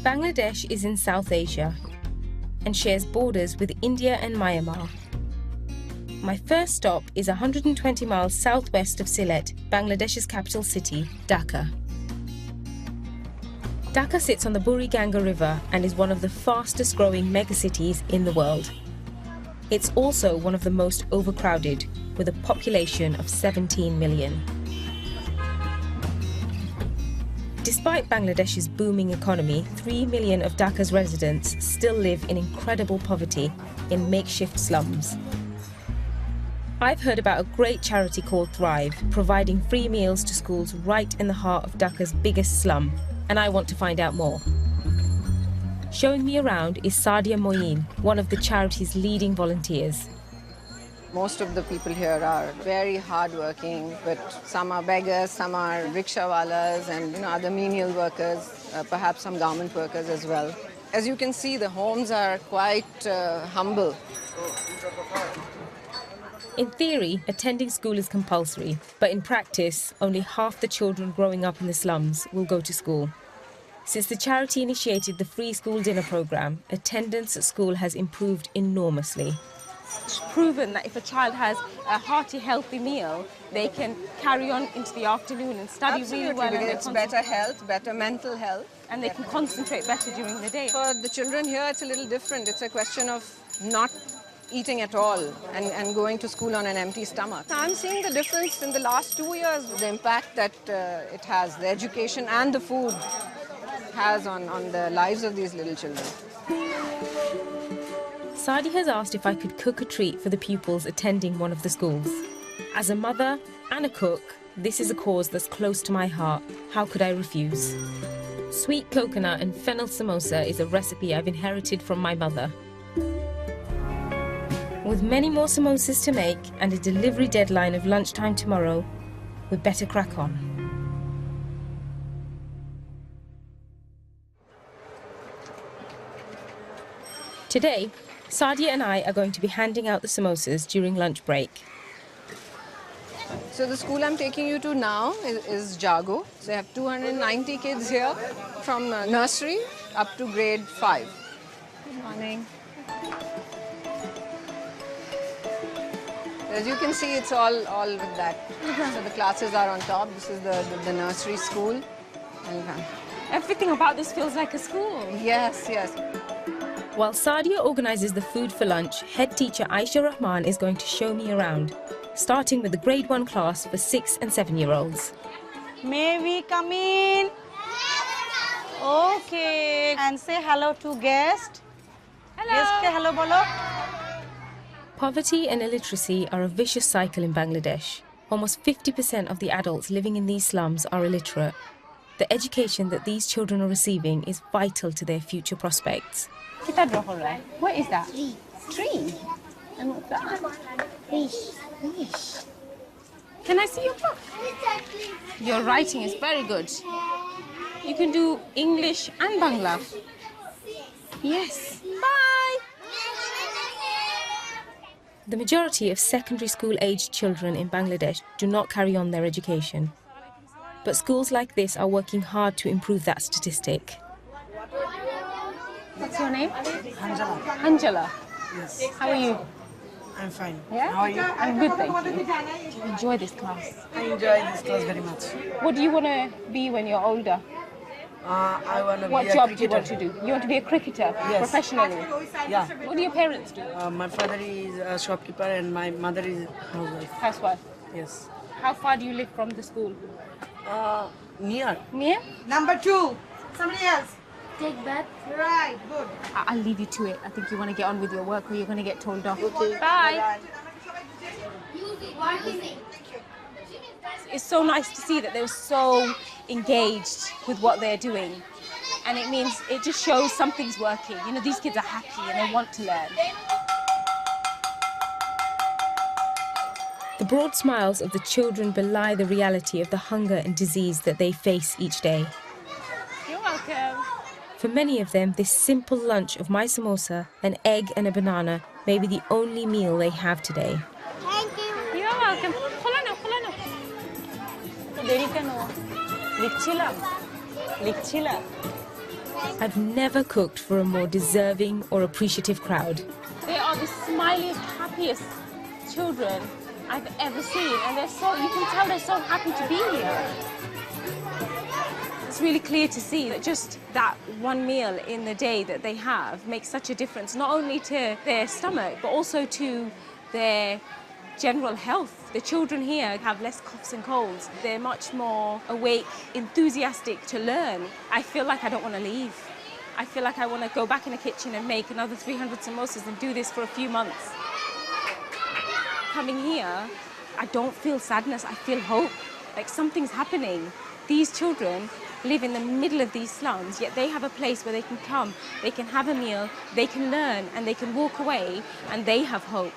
Bangladesh is in South Asia and shares borders with India and Myanmar. My first stop is 120 miles southwest of Sylhet, Bangladesh's capital city, Dhaka. Dhaka sits on the Buriganga River and is one of the fastest growing megacities in the world. It's also one of the most overcrowded, with a population of 17 million. Despite Bangladesh's booming economy, 3 million of Dhaka's residents still live in incredible poverty in makeshift slums. I've heard about a great charity called Thrive, providing free meals to schools right in the heart of Dhaka's biggest slum, and I want to find out more. Showing me around is Saadia Moeen, one of the charity's leading volunteers. Most of the people here are very hardworking, but some are beggars, some are rickshawalas and other menial workers, perhaps some garment workers as well. As you can see, the homes are quite humble. In theory, attending school is compulsory, but in practice, only half the children growing up in the slums will go to school. Since the charity initiated the free school dinner program, attendance at school has improved enormously. It's proven that if a child has a hearty, healthy meal, they can carry on into the afternoon and study really well. Because it's better health, better mental health. And they can concentrate better during the day. For the children here, it's a little different. It's a question of not eating at all and going to school on an empty stomach. I'm seeing the difference in the last 2 years, the impact that it has, the education and the food has on the lives of these little children. Saadi has asked if I could cook a treat for the pupils attending one of the schools. As a mother and a cook, this is a cause that's close to my heart. How could I refuse? Sweet coconut and fennel samosa is a recipe I've inherited from my mother. With many more samosas to make and a delivery deadline of lunchtime tomorrow, we'd better crack on. Today, Saadia and I are going to be handing out the samosas during lunch break. So the school I'm taking you to now is Jago. So I have 290 kids here from nursery up to grade 5. Good morning. As you can see, it's all with that. So the classes are on top. This is the nursery school. Everything about this feels like a school. Yes, yes. While Saadia organises the food for lunch, head teacher Aisha Rahman is going to show me around, starting with the grade 1 class for 6 and 7-year-olds. May we come in? Okay. And say hello to guest. Hello. Guest ke hello bolo. Poverty and illiteracy are a vicious cycle in Bangladesh. Almost 50% of the adults living in these slums are illiterate. The education that these children are receiving is vital to their future prospects. What is that? Tree. And what's that? Fish. Can I see your book? Your writing is very good. You can do English and Bangla. Yes. Bye. The majority of secondary school-aged children in Bangladesh do not carry on their education. But schools like this are working hard to improve that statistic. What's your name? Angela. Angela. Yes. How are you? I'm fine. Yeah? How are you? I'm good, thank you. Enjoy this class. I enjoy this class very much. What do you want to be when you're older? I want to be What a job cricketer. do you want to do? You want to be a cricketer professionally? Yeah. What do your parents do? My father is a shopkeeper and my mother is housewife. Housewife. Yes. How far do you live from the school? Near. Near? Number 2. Somebody else. Take bath. Right, good. I'll leave you to it. I think you want to get on with your work or you're going to get told off. Okay. Bye. It's so nice to see that they're so engaged with what they're doing. And it means, it just shows something's working. You know, these kids are happy and they want to learn. The broad smiles of the children belie the reality of the hunger and disease that they face each day. You're welcome. For many of them, this simple lunch of my samosa, an egg and a banana may be the only meal they have today. Thank you. You're welcome. দেরি কেন লিখছিলাম I've never cooked for a more deserving or appreciative crowd. They are the smiliest, happiest children I've ever seen, and you can tell they're so happy to be here. It's really clear to see that just that one meal in the day that they have makes such a difference, not only to their stomach, but also to their general health. The children here have less coughs and colds. They're much more awake, enthusiastic to learn. I feel like I don't want to leave. I feel like I want to go back in the kitchen and make another 300 samosas and do this for a few months. Coming here, I don't feel sadness, I feel hope. Like something's happening. These children live in the middle of these slums, yet they have a place where they can come, they can have a meal, they can learn, and they can walk away, and they have hope.